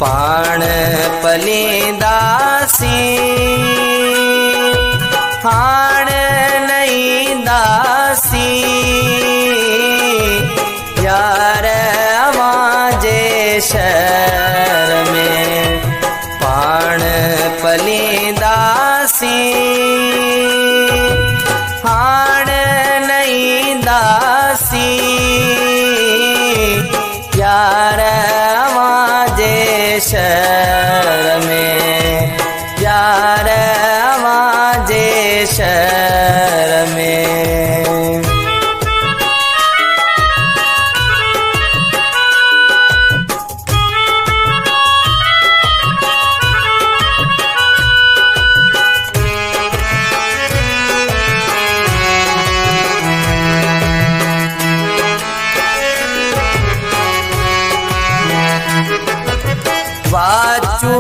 पाण पलीदासी हाण नहीं दासी यार आवाजे शहर में पाण पलीदासी हाण नहीं दासी यार आवाजे शहर में यार आवाजे शहर में। वाचू